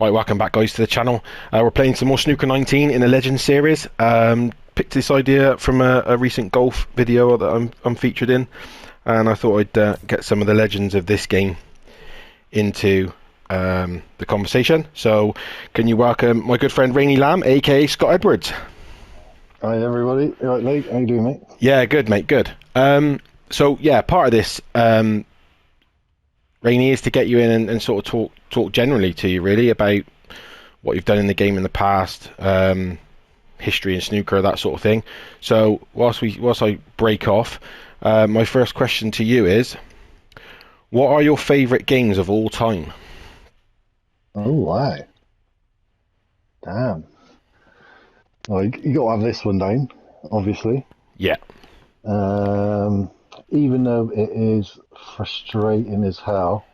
Right, welcome back, guys, to the channel. We're playing some more Snooker 19 in the Legends series. Picked this idea from a recent golf video that I'm featured in, and I thought I'd get some of the legends of this game into the conversation. So, can you welcome my good friend Rainylamb, aka Scott Edwards? Hi everybody, you right, Lee? How you doing, mate? Yeah, good, mate, good. So yeah, part of this, Rainy, is to get you in and sort of talk generally to you, really, about what you've done in the game in the past, history in snooker, that sort of thing. So whilst I break off, my first question to you is, what are your favourite games of all time? Oh, wow. Damn. Well, you got to have this one down, obviously. Yeah. Even though it is frustrating as hell,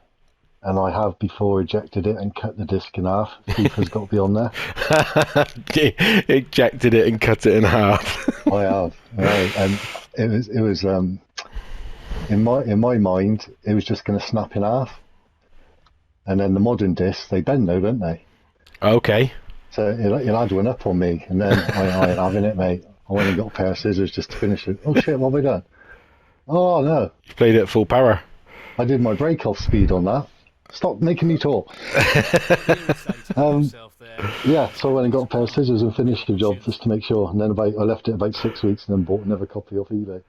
and I have before ejected it and cut the disc in half, FIFA's got to be on there. Ejected it and cut it in half. I have, right. And it was in my mind, it was just going to snap in half. And then the modern discs, they bend though, don't they? Okay. So it had one up on me, and then I ain't having it, mate. I went and got a pair of scissors just to finish it. Oh shit, what have I done? Oh no. You played it at full power. I did my break-off speed on that. Stop making me talk. Yeah, so I went and got a pair of scissors and finished the job just to make sure. And then I left it about 6 weeks and then bought another copy off eBay.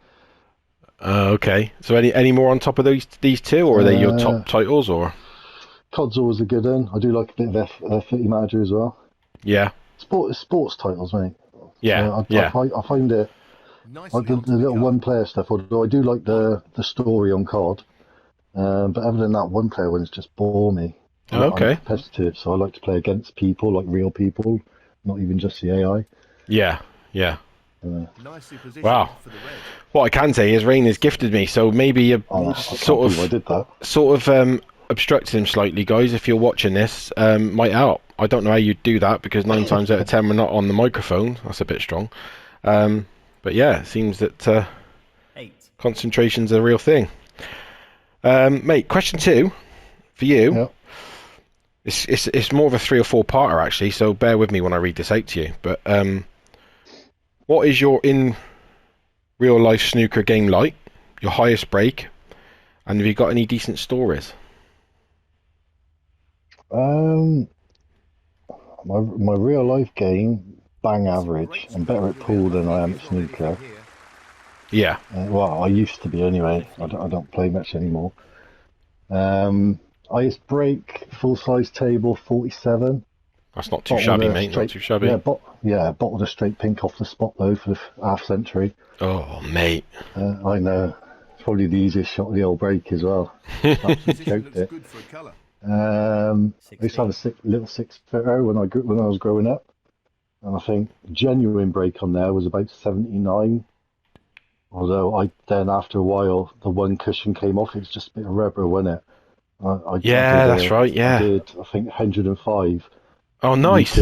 Okay. So any more on top of these two, or are they your top titles, or? COD's always a good one. I do like a bit of F50 Manager as well. Yeah. Sports titles, mate. Yeah. I find it. Like the little one-player stuff, although I do like the story on COD, but other than that, one-player ones just bore me. I'm competitive, so I like to play against people, like real people, not even just the AI. Yeah. Wow. What I can say is Rain has gifted me, so maybe you sort of obstructed him slightly, guys. If you're watching this, might help. I don't know how you'd do that, because 9 times out of 10 we're not on the microphone. That's a bit strong. But yeah, it seems that concentration's a real thing. Mate, question 2 for you. Yep. It's more of a 3 or 4 parter, actually, so bear with me when I read this out to you. But what is your in real life snooker game like? Your highest break? And have you got any decent stories? My real life game, bang average. I'm better at pool than I am at snooker. Yeah. Well, I used to be anyway. I don't play much anymore. Highest break, full size table, 47. That's not too shabby, mate. Not too shabby. Yeah, bottled a straight pink off the spot though for the half century. Oh, mate. I know. It's probably the easiest shot of the old break as well. Absolutely choked it. I used to have a little 6-footer when I was growing up, and I think genuine break on there was about 79. Although then after a while the one cushion came off. It's just a bit of rubber, wasn't it? That's right. Yeah. I did. I think 105. Oh, nice.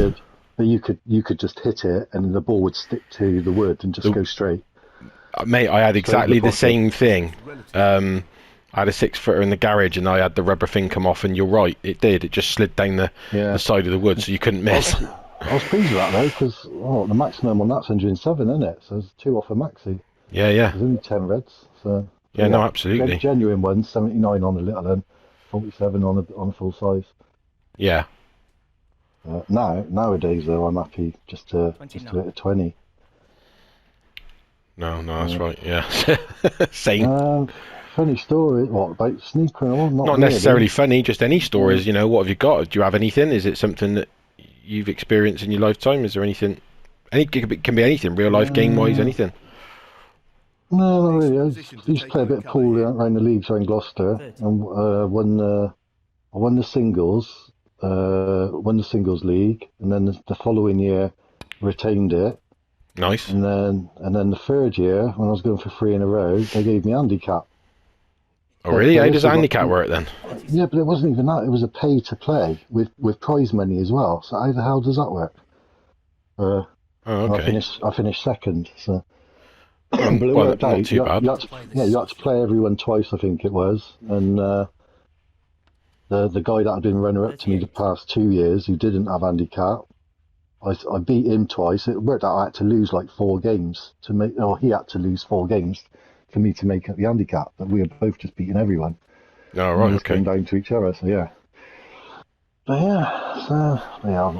You could just hit it, and the ball would stick to the wood and just go straight. Mate, I had exactly the same thing. I had a 6-footer in the garage, and I had the rubber thing come off, and you're right, it did. It just slid down the side of the wood, so you couldn't miss. I was pleased with that though, because the maximum on that's 107, isn't it? So there's 2 off a maxi. Yeah. There's only 10 reds. So yeah, no, absolutely. Genuine ones, 79 on the little end, 47 on a full size. Yeah. Nowadays though, I'm happy just to hit a 20. No, that's right. Yeah. Same. Funny story. What about snooker? Not necessarily funny, just any stories. You know, what have you got? Do you have anything? Is it something that you've experienced in your lifetime? Is there anything? It can be anything, real life, game wise, anything. No, not really. I used to play a bit of pool around the leagues around Gloucester, and I won the singles, league, and then the following year retained it. Nice. And then the third year, when I was going for 3 in a row, they gave me handicap. Oh, really? How does handicap work then? Yeah, but it wasn't even that. It was a pay to play with prize money as well. So how the hell does that work? Okay. I finished second. So. Well, But it worked not out. too bad. You had to play everyone twice, I think it was, and the guy that had been runner-up to me the past 2 years, who didn't have handicap, I beat him twice. It worked out I had to lose like 4 games to make, or he had to lose 4 games for me to make up the handicap. But we were both just beating everyone. Oh, And right, we just okay. came down to each other. So yeah. But yeah, so yeah, I'm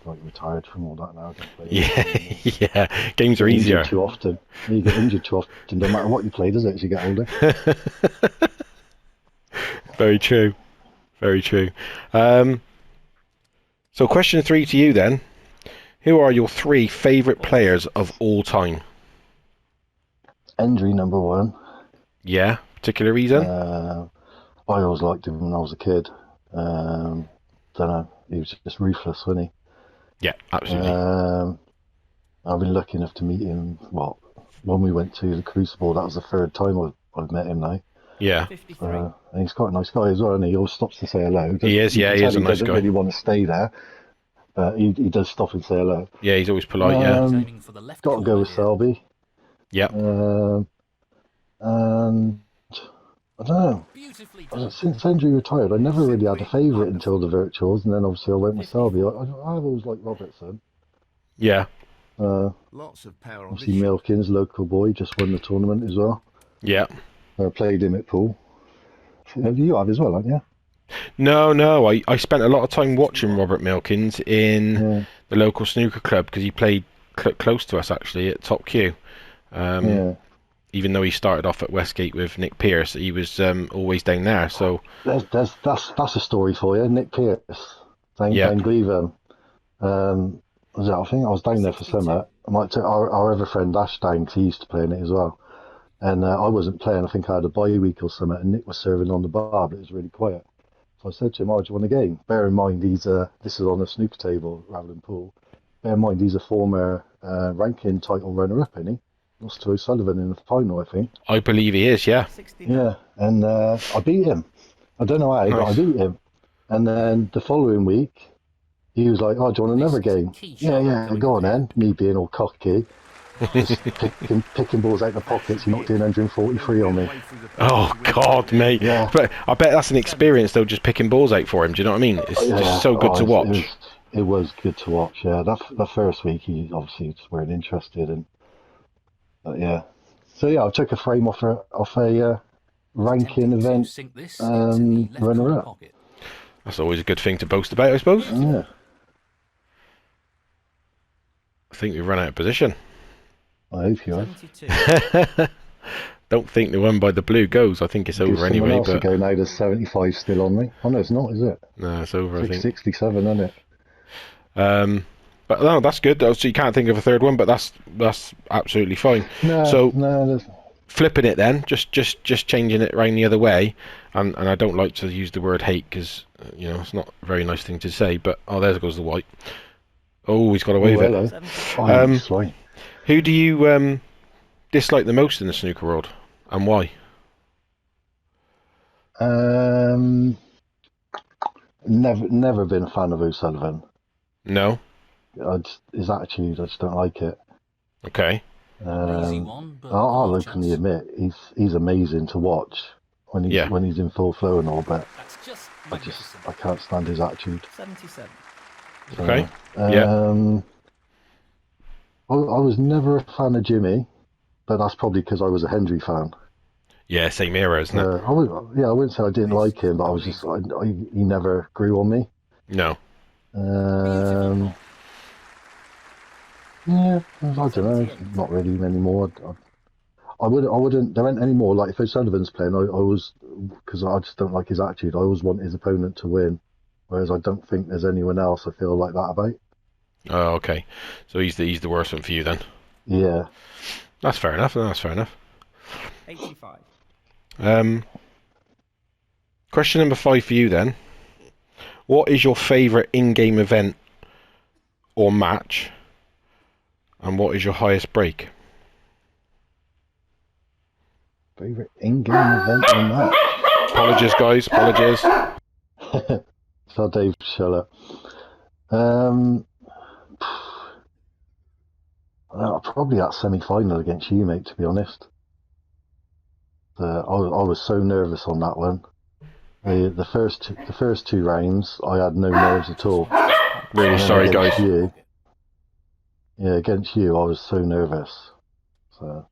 like retired from all that now. I don't play Yeah, yeah. Games are get easier. injured too often. You get injured too often, no matter what you play, does it? As you get older. Very true. Very true. So question 3 to you then. Who are your 3 favourite players of all time? Hendry number 1. Yeah, particular reason? I always liked him when I was a kid. Don't know, he was just ruthless, wasn't he? Yeah, absolutely. I've been lucky enough to meet him. Well, when we went to the Crucible, that was the 3rd time I've met him now. Yeah. And he's quite a nice guy as well, and he always stops to say hello. He is, yeah, he is a nice guy. He doesn't guy. really want to stay there, but he does stop and say hello. Yeah, he's always polite, yeah. Got to go with Selby. Yeah. And I don't know. Since Hendry retired, I never really had a favourite until the virtuals, and then obviously I went with Selby. I've always liked Robertson. Yeah. Lots of power on Obviously, Milkins, local boy, just won the tournament as well. Yeah. Played him at pool. You have as well, haven't you? No. I spent a lot of time watching Robert Milkins in the local snooker club because he played close to us actually at Top Q. Even though he started off at Westgate with Nick Pearce, he was always down there. So that's a story for you, Nick Pearce. Down Gleevham. I think I was down there for summer. I might take our other friend Ash down because he used to play in it as well. And I wasn't playing. I think I had a bye week or something, and Nick was serving on the bar, but it was really quiet. So I said to him, "Oh, do you want a game?" Bear in mind, this is on a snooker table rather than pool. Bear in mind, he's a former ranking title runner-up, isn't he? Lost to O'Sullivan in the final, I think. I believe he is, yeah. Yeah, and I beat him. I don't know how, but I beat him. And then the following week, he was like, "Oh, do you want another game?" Yeah, go on then. Me being all cocky. Just picking balls out of the pockets. He knocked in 143 on me. Oh God, mate! Yeah. But I bet that's an experience though, just picking balls out for him. Do you know what I mean? It's just so good to watch. It was good to watch. Yeah, that first week he obviously just weren't interested, and yeah. So yeah, I took a frame off a ranking event runner up. That's always a good thing to boast about, I suppose. Yeah. I think we've run out of position. I hope you have. Don't think the one by the blue goes. I think it's over anyway. Else but go now. There's 75 still on me. Oh no, it's not, is it? No, it's over. I think 67, isn't it? But no, that's good. So you can't think of a third one, but that's absolutely fine. No. Flipping it then, just changing it round the other way, and I don't like to use the word hate because it's not a very nice thing to say. But there goes the white. Oh, he's got away with it. Who do you dislike the most in the snooker world, and why? Never been a fan of O'Sullivan. No. His attitude, I just don't like it. Okay. I'll openly admit he's amazing to watch when he's in full flow and all, but I can't stand his attitude. 77. Okay. I was never a fan of Jimmy, but that's probably because I was a Hendry fan. Yeah, same era, isn't it? I wouldn't say I didn't like him, but I was just he never grew on me. No. Yeah, I don't know. Not really anymore. I wouldn't. There ain't any more. Like if O'Sullivan's playing, I always, because I just don't like his attitude. I always want his opponent to win, whereas I don't think there's anyone else I feel like that about. Oh, okay. So he's the worst one for you then. Yeah. That's fair enough. 85. Question number 5 for you then. What is your favourite in-game event or match? And what is your highest break? Favourite in-game event or match? Apologies, guys. Apologies. So Dave Scheller. Probably that semi-final against you, mate, to be honest. I was so nervous on that one. The first two rounds, I had no nerves at all. Really And then sorry, against guys. you, yeah, against you, I was so nervous. So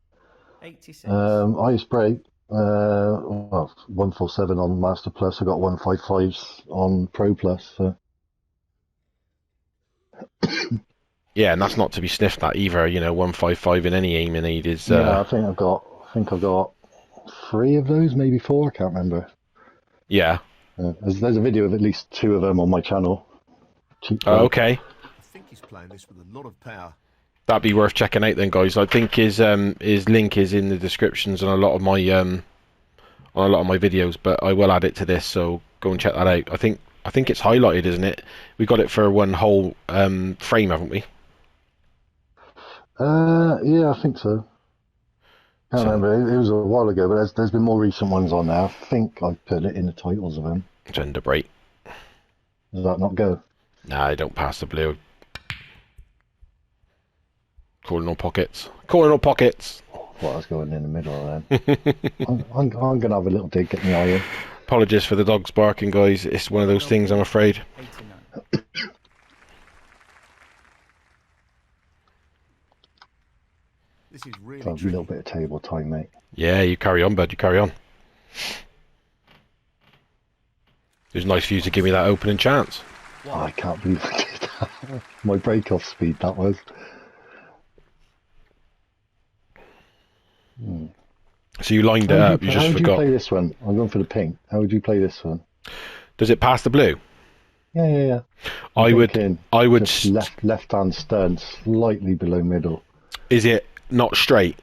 86. ice break. Well, 147 on Master Plus. I got 155s on Pro Plus. So. Yeah, and that's not to be sniffed at either. You know, 155 in any aiming aid is. Yeah, I think I've got 3 of those, maybe 4. I can't remember. Yeah. There's a video of at least 2 of them on my channel. Cheap Oh, plug. okay. I think he's playing this with a lot of power. That'd be worth checking out then, guys. I think his link is in the descriptions on a lot of my videos, but I will add it to this, so go and check that out. I think it's highlighted, isn't it? We got it for one whole frame, haven't we? Yeah, I think so. Can't remember. It was a while ago, but there's been more recent ones on there. I think I put it in the titles of them. Gender break. Does that not go? Nah, I don't pass the blue. Calling all pockets. Calling all pockets. Well, I was going in the middle then. I'm going to have a little dig, get my eye in. Apologies for the dogs barking, guys. It's one of those things, I'm afraid. 89. This is really So a tricky. little bit of table time, mate. Yeah, you carry on, bud. You carry on. It was nice for you to give me that opening chance. Oh, I can't believe I did that. My break-off speed, that was. So you lined it up. You How just would you forgot. play this one? I'm going for the pink. How would you play this one? Does it pass the blue? Yeah. I would. Thinking I would. just left-hand stern, slightly below middle. Is it not straight?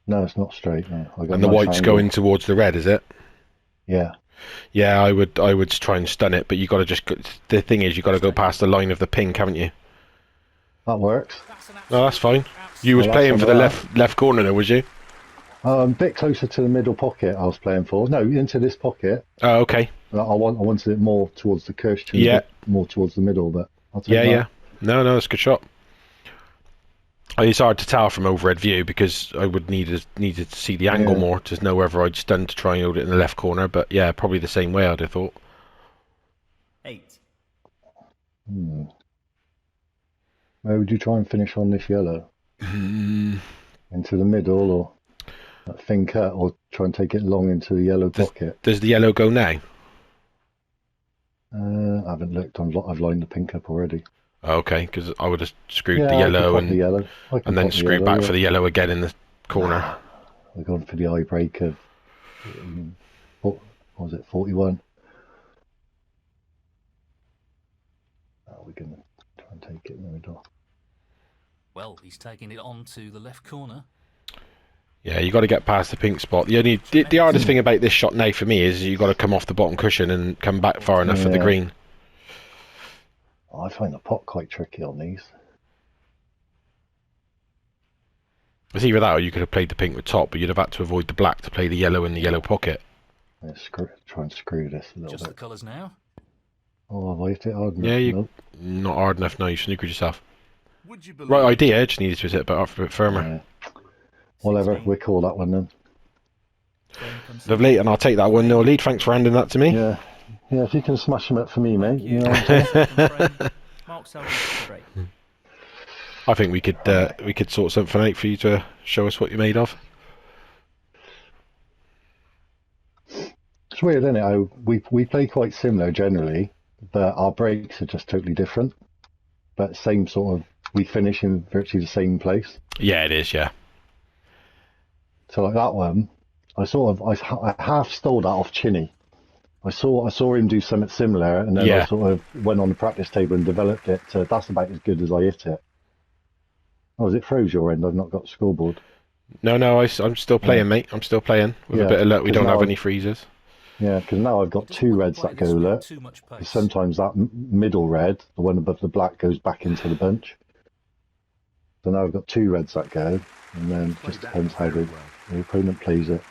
No, it's not straight. No. I got And the nice white's angle. going towards the red, is it? Yeah. Yeah, I would try and stun it, but you got to just. The thing is, you got to go past the line of the pink, haven't you? That works. No, that's fine. You was Well, playing that's for the alright. left corner, though, was you? A bit closer to the middle pocket I was playing for. No, into this pocket. Oh, okay. I wanted it more towards the curvature. Yeah. More towards the middle, but I'll take Yeah, that. yeah. No, that's a good shot. It's hard to tell from overhead view because I would needed to see the angle Yeah. more to know whether I'd stun to try and hold it in the left corner. But yeah, probably the same way I'd have thought. 8. Where would you try and finish on this yellow? Into the middle, or that thin cut, or try and take it long into the yellow pocket? Does the yellow go now? I haven't looked. I've lined the pink up already. Okay, because I would have screwed Yeah, the I could yellow pop and the yellow. I can and then pop the screwed yellow, back yeah. for the yellow again in the corner. We're going for the eye break of what was it, 41? We're going to try and take it in the middle. Well, he's taking it on to the left corner. Yeah, you got to get past the pink spot. The hardest thing about this shot now for me is you got to come off the bottom cushion and come back far enough for the Yeah. green. I find the pot quite tricky on these. It's either that or you could have played the pink with top, but you'd have had to avoid the black to play the yellow in the yellow pocket. Try and screw this a little Just the bit. colours now. Oh, have I hit it hard enough? Yeah, you Nope. not hard enough. No, you snookered yourself. Would you believe Right idea, just needed to hit it a bit firmer. Yeah. Whatever, 16. we'll call that one then. Lovely, and I'll take that 1-0 lead. Thanks for handing that to me. Yeah, if you can smash them up for me, mate. You know. Mark Sullivan for break. I think we could sort something out for you to show us what you're made of. It's weird, isn't it? How we play quite similar generally, but our breaks are just totally different. But same sort of, we finish in virtually the same place. Yeah, it is. Yeah. So like that one, I half stole that off Chinny. I saw him do something similar, and then Yeah. I sort of went on the practice table and developed it. So that's about as good as I hit it. Oh, is it froze your end? I've not got the scoreboard. No, I'm still playing, mate. I'm still playing. With a Yeah, bit of luck, we 'cause don't now have I'm- any freezers. Yeah, because now I've got Doesn't two want to reds play that go this with low. too much pace. Sometimes that middle red, the one above the black, goes back into the bunch. So now I've got two reds that go, and then it just depends how the opponent plays it.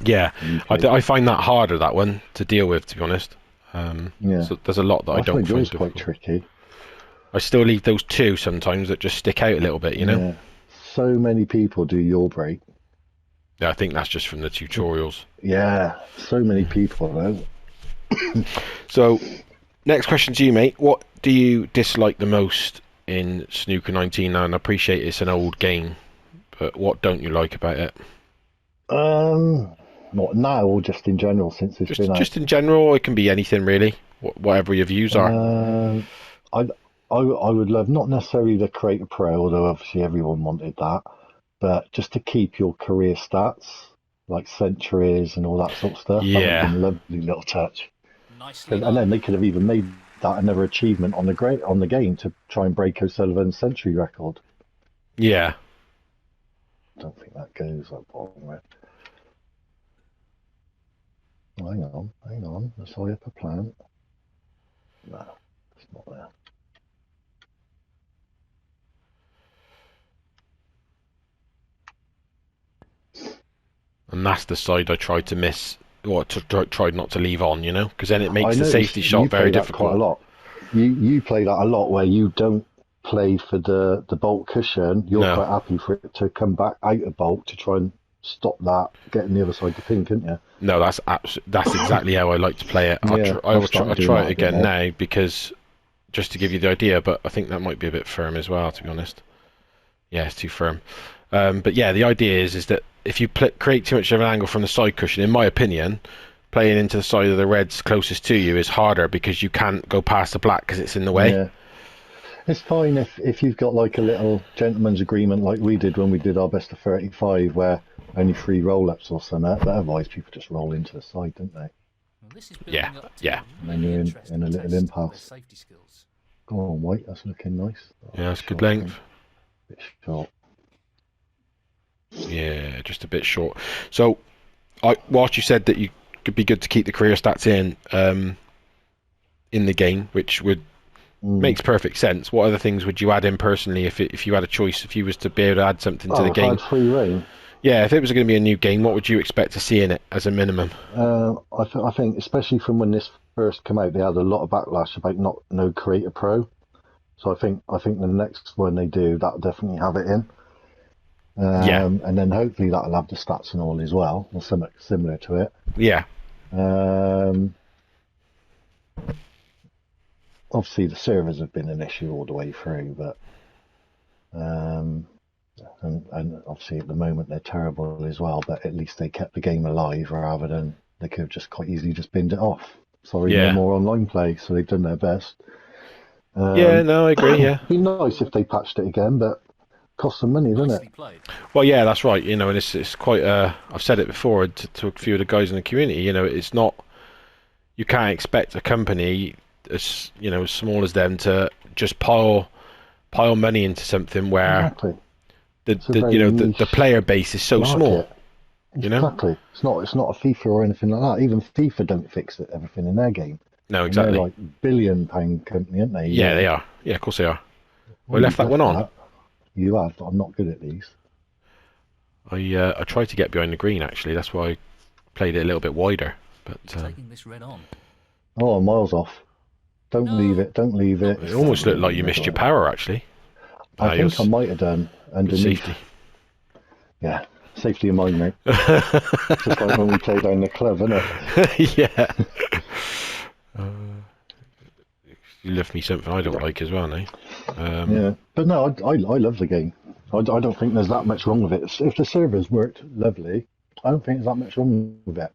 Yeah, And I find that harder, that one, to deal with, to be honest. Yeah. So there's a lot that I don't find find yours quite difficult. tricky. I still leave those two sometimes that just stick out a little bit, you know? Yeah. So many people do your break. Yeah, I think that's just from the tutorials. Yeah, so many people though. So, next question to you, mate. What do you dislike the most in Snooker 19? Now, and I appreciate it's an old game, but what don't you like about it? Not now, or just in general since it's been out. Just in general, it can be anything really. Whatever your views are. I would love not necessarily the Creator Pro, although obviously everyone wanted that, but just to keep your career stats like centuries and all that sort of stuff. Yeah. That would have been a lovely little touch. Nicely And done. then they could have even made that another achievement on the game to try and break O'Sullivan's century record. Yeah. I don't think that goes that bottom right. Hang on. Let's hurry up a plant. No, it's not there. And that's the side I tried to miss, or tried not to leave on, you know, because then it makes I the noticed safety shot you very play that quite a difficult. lot. You play that a lot where you don't play for the bolt cushion. You're No. quite happy for it to come back out of bolt to try and stop that getting the other side to pin, couldn't you? No, that's exactly how I like to play it. Yeah, I'll I've started doing try that it a bit again more. now because just to give you the idea, but I think that might be a bit firm as well, to be honest. Yeah, it's too firm. But yeah, the idea is that if you create too much of an angle from the side cushion, in my opinion, playing into the side of the reds closest to you is harder because you can't go past the black because it's in the way. Yeah. It's fine if you've got like a little gentleman's agreement like we did when we did our best of 35 where only 3 roll-ups or something, but otherwise people just roll into the side, don't they? Well, this is building Yeah, up to yeah. a And then really you're in interesting a little test of their impasse. safety skills. Go on, White, that's looking nice. Yeah, that's good Short, I length. think. Bit short. Yeah, just a bit short. So, whilst you said that you could be good to keep the career stats in the game, which would makes perfect sense. What other things would you add in personally if you had a choice? If you was to be able to add something to the If I game? had free reign, Yeah, if it was going to be a new game, what would you expect to see in it as a minimum? I think especially from when this first came out, they had a lot of backlash about no Creator Pro. So I think the next one they do, that'll definitely have it in. Yeah. And then hopefully that'll have the stats and all as well, or something similar to it. Yeah. Obviously the servers have been an issue all the way through, but and obviously at the moment they're terrible as well. But at least they kept the game alive rather than they could have just quite easily just binned it off. Sorry, Yeah. no more online play. So they've done their best. Yeah, no, I agree. Yeah. It'd be nice if they patched it again, but costs some money, doesn't Nicely it? played. Well, yeah, that's right. You know, and it's quite. I've said it before to a few of the guys in the community. You know, it's not. You can't expect a company as as small as them to just pile money into something where Exactly. the a very the niche player base is so small. Market. You know. Exactly. It's not a FIFA or anything like that. Even FIFA don't fix everything in their game. No, And exactly. they're like £1 billion company, aren't they? Yeah, they are. Yeah, of course they are. Well, I left that you've one on. You have, but I'm not good at these. I tried to get behind the green actually. That's why I played it a little bit wider. But He's taking this red on. Oh, I'm miles off. Don't No. leave it. Don't leave it. it almost looked like you missed your power actually. I think I might have done Good underneath. safety. Yeah, safety of mine, mate. Just like when we play down the club, isn't it? Yeah. You left me something I don't like as well, now. Yeah, but no, I love the game. I don't think there's that much wrong with it. If the servers worked lovely, I don't think there's that much wrong with it.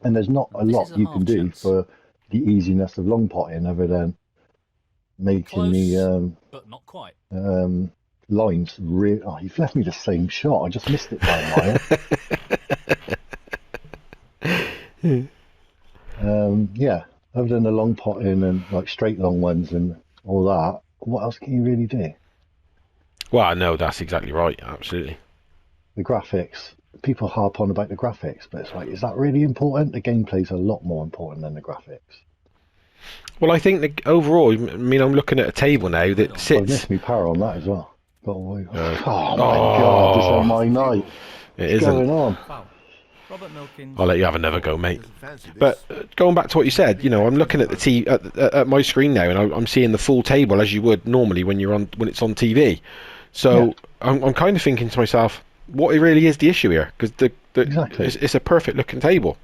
And there's not a This lot is a you half can do chance. for the easiness of long potting other than making Close, the but not quite. lines real. Oh, you've left me the same shot. I just missed it by a mile. Yeah, other than the long potting and like straight long ones and all that, what else can you really do? Well, no, that's exactly right. Absolutely. The graphics. People harp on about the graphics, but it's like, is that really important? The gameplay's a lot more important than the graphics. Well, I think that overall, I mean, I'm looking at a table now that I've sits. missed me power on that as well. Got away. Oh my oh. god, this is my night. It What's isn't. going on? Foul. Robert Milkins. I'll let you have another go, mate. Doesn't fancy this. But going back to what you said, I'm looking at the at my screen now, and I'm seeing the full table as you would normally when it's on TV. So Yeah. I'm kind of thinking to myself, what really is the issue here? Because Exactly. it's a perfect looking table.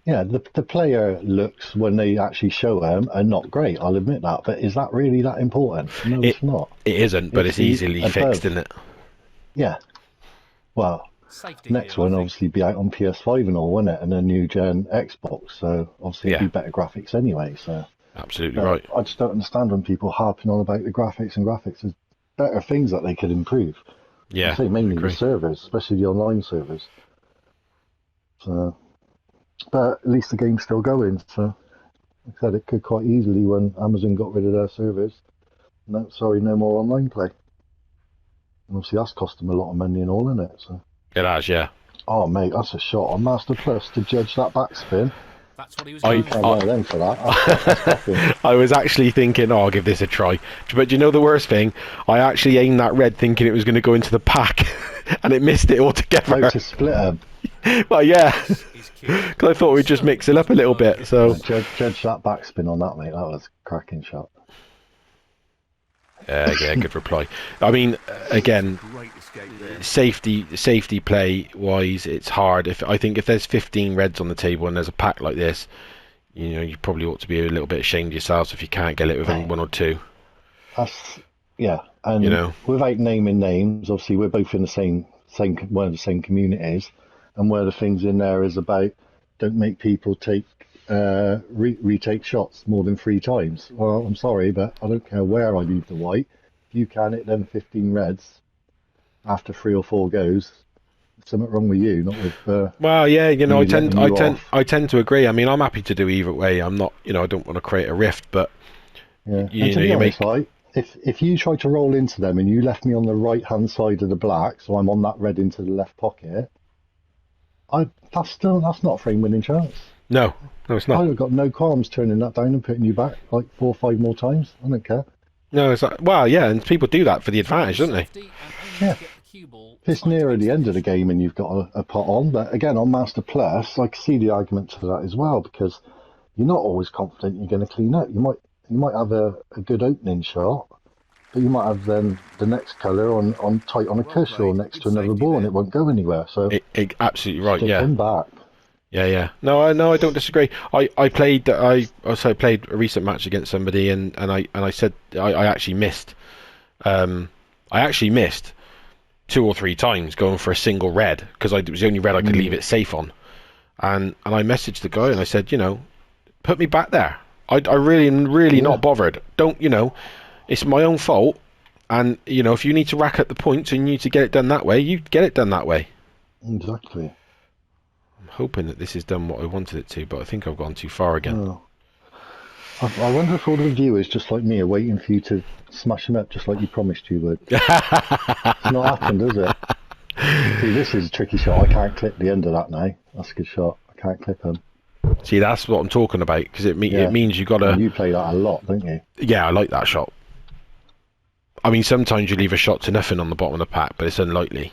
Yeah, the player looks when they actually show them are not great. I'll admit that, but is that really that important? No, It it's not. it isn't, but It's it's the easily fixed, above. isn't it? Yeah. Well, Safety next here, I one think. obviously be out on PS5 and all, won't it? And a new gen Xbox. So obviously it'd Yeah, be better graphics anyway. So, absolutely but right. I just don't understand when people harping on about the graphics and graphics. There's better things that they could improve. I Yeah, say I mainly the agree. servers, especially the online servers. So, but at least the game's still going. So, like I said, it could quite easily when Amazon got rid of their servers. No, sorry, no more online play. And obviously that's cost them a lot of money and all, isn't it? So, It has, yeah. oh mate, that's a shot on Master Plus to judge that backspin. That's what he was I going Can't for. blame them for that. That's cracking. I was actually thinking, oh, I'll give this a try. But you know the worst thing? I actually aimed that red thinking it was going to go into the pack, and it missed it How altogether. to split them. Well, yeah, Is key. because I thought we'd just mix it up a little bit. So Judge that backspin on that, mate. That was a cracking shot. yeah, good reply. I mean, again, Great escape there. safety play wise, it's hard. I think if there's 15 reds on the table and there's a pack like this, you know, you probably ought to be a little bit ashamed of yourself if you can't get it within one or two. That's yeah, and You know. without naming names, obviously we're both in the same one of the same communities, and one of the things in there is about don't make people take retake shots more than 3 times. Well, I'm sorry, but I don't care where I leave the white. If you can hit them 15 reds after 3 or 4 goes, there's something wrong with you, not with. Well, yeah, you know, me letting you off. I tend to agree. I mean, I'm happy to do either way. I'm not, you know, I don't want to create a rift, but Yeah, you and to know, be you honest, make. like if you try to roll into them and you left me on the right hand side of the black, so I'm on that red into the left pocket, that's not a frame winning chance. No, it's not. I've got no qualms turning that down and putting you back like 4 or 5 more times. I don't care. No, it's like, well, yeah, and people do that for the advantage, don't they? Safety and aiming Yeah. to get the cue ball If it's tight nearer the against end of the game and you've got a pot on, but again on Master Plus, I can see the argument to that as well because you're not always confident you're going to clean up. You might have a good opening shot, but you might have then the next colour on tight on a cush or next to another ball and it won't go anywhere. So Absolutely right. stick Yeah, them back. yeah. No, I don't disagree. I played a recent match against somebody, and I said I actually missed. I actually missed 2 or 3 times going for a single red because it was the only red I could leave it safe on, and I messaged the guy and I said, you know, put me back there. I really not bothered. Don't, you know, it's my own fault, and you know, if you need to rack up the points and you need to get it done that way, you get it done that way. Exactly. I'm hoping that this has done what I wanted it to, but I think I've gone too far again. Oh. I wonder if all the viewers, just like me, are waiting for you to smash them up just like you promised you would. It's not happened, has it? See, this is a tricky shot. I can't clip the end of that now. That's a good shot. I can't clip him. See, that's what I'm talking about because it means you got to. You play that a lot, don't you? Yeah, I like that shot. I mean, sometimes you leave a shot to nothing on the bottom of the pack, but it's unlikely.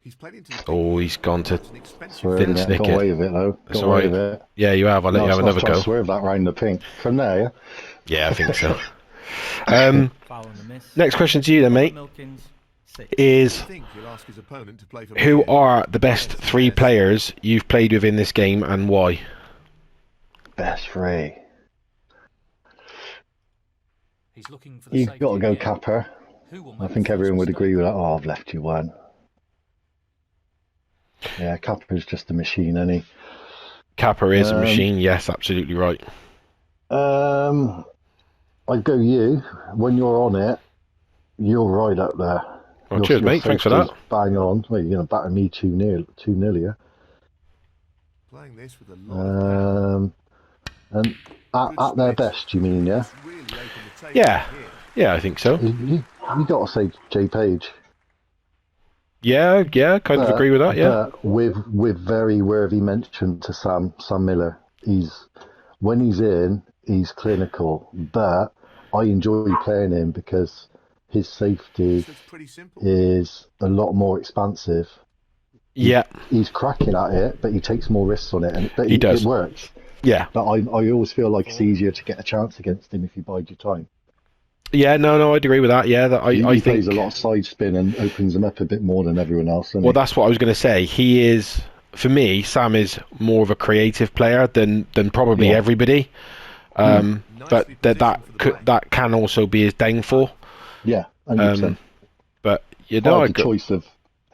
He's played into He's gone to. an expensive Didn't Swerving it. snick Got it. away with it, though. It's Got all away right. with it. Yeah, you have. I'll let you have another try to go. swerve that round the pink. From there, yeah? Yeah, I think so. Foul on the miss. Next question to you, then, mate, Milkins, 6. is I think he'll ask his opponent to play for who Milkins. are the best 3 players you've played with in this game and why? Best 3. He's looking for the You've safety got to go again. Capper. Who will I make think the everyone first would mistake? agree with that. Oh, I've left you one. Yeah, Capper's just a machine, isn't he? Kappa is a machine. Yes, absolutely right. I'd go you. When you're on it, you're right up there. Well, cheers, mate. Thanks for that. safety's bang on. Well, you're going to batter me 2-0 here. Playing this with a lot of power. And at their best, you mean, yeah? It's really opened the table Yeah. here. Yeah, I think so. You got to say Jay Page. Yeah, kind of agree with that. Yeah. But with very worthy mention to Sam Miller. When he's in, he's clinical. But I enjoy playing him because his safety This looks pretty simple. is a lot more expansive. Yeah. He's cracking at it, but he takes more risks on it, but He does. It works. Yeah. But I always feel like it's easier to get a chance against him if you bide your time. Yeah, no, I'd agree with that. Yeah, that He I think. plays a lot of side spin and opens them up a bit more than everyone else. Well, that's what I was going to say. He is for me, Sam is more of a creative player than probably Yeah. everybody. But that can also be his downfall. Yeah, 100%. But you If know, I I had the choice of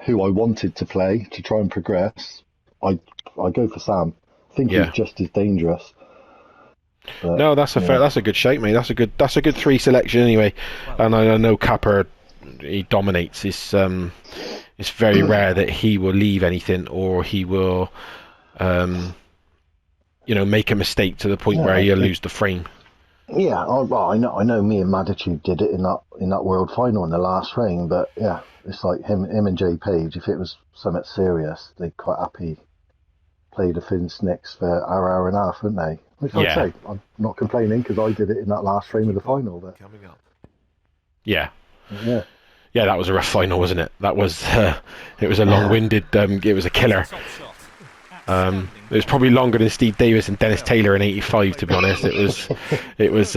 who I wanted to play to try and progress, I go for Sam. I think Yeah. he's just as dangerous. But, no, that's a fair. That's a good shape, mate. That's a good 3 selection anyway. And I know Capper, he dominates. It's very rare that he will leave anything or he will, make a mistake to the point where he'll lose the frame. Yeah, I know. Me and Maditude did it in that world final in the last frame, but yeah, it's like him and Jay Page. If it was something serious, they'd quite happy play the Finn Snicks for an hour and a half, wouldn't they? Which I'd say I'm not complaining because I did it in that last frame of the final. But Coming up. Yeah. yeah, That was a rough final, wasn't it? That was it was a long-winded. It was a killer. Top shot. It was probably longer than Steve Davis and Dennis Taylor in '85. To be honest, it was.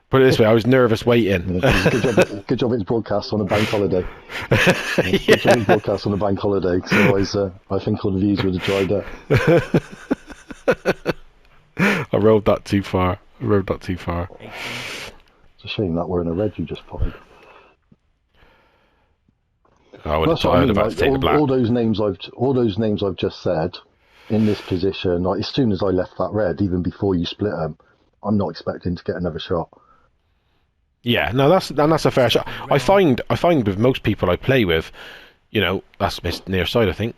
Put it this way, I was nervous waiting. good job it's broadcast on a bank holiday. Good job it's broadcast on a bank holiday, because otherwise I think all the views would have dried up. I rode that too far. It's a shame that we're in a red you just potted. I would That's what I mean, have had to take the black. all those names I've just said in this position. Like, as soon as I left that red, even before you split them, I'm not expecting to get another shot. Yeah, no, that's a fair shot. I find with most people I play with, that's missed near side, I think.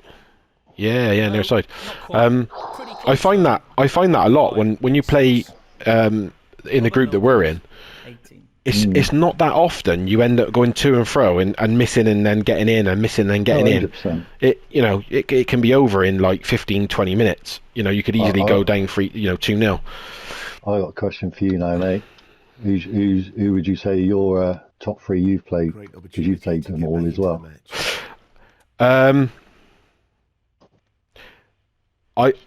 Yeah, near side. I find that a lot when you play in the group that we're in. 18. It's not that often you end up going to and fro and missing and then getting in and missing and then getting in. 100%. It can be over in like 15-20 minutes. You could easily go down 2-0. I got a question for you now, mate. Who would you say your top 3 you've played? Because you've played them all as well. I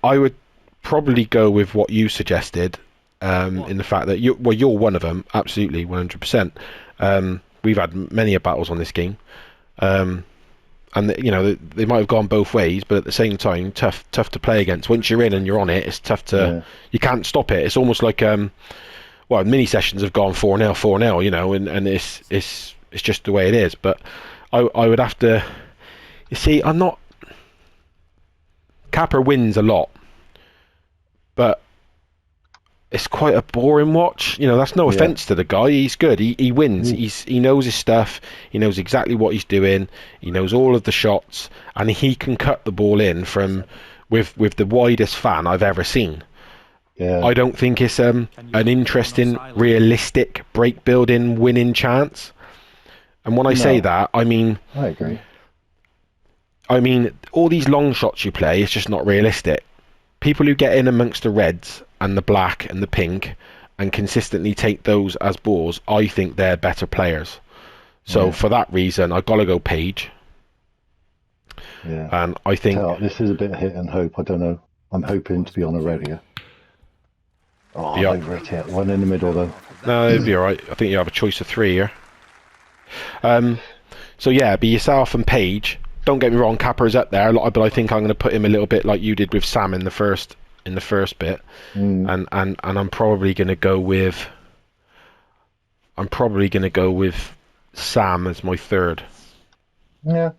would probably go with what you suggested, in the fact that you're one of them, absolutely, 100%. We've had many battles on this game, and they might have gone both ways, but at the same time, tough to play against. Once you're in and you're on it, it's tough to. You can't stop it. It's almost like mini sessions have gone 4-0, 4-0, and it's just the way it is. But I would have to. You see, I'm not. Capper wins a lot, but it's quite a boring watch. That's no offense to the guy. He's good. He wins. He knows his stuff. He knows exactly what he's doing. He knows all of the shots, and he can cut the ball in from with the widest fan I've ever seen. Yeah. I don't think it's an interesting, realistic break building winning chance. And when I say that, I mean I agree. all these long shots you play, it's just not realistic. People who get in amongst the reds and the black and the pink and consistently take those as balls, I think they're better players. So for that reason, I've got to go Page. Yeah. And I think this is a bit of hit and hope. I don't know. I'm hoping to be on a red here. Oh, Yeah. over it here. One in the middle though. no, it'd be all right. I think you have a choice of 3 here. So yeah, be yourself and Page. Don't get me wrong, Capper's up there, but I think I'm going to put him a little bit like you did with Sam in the first bit, and I'm probably going to go with Sam as my third. Yeah.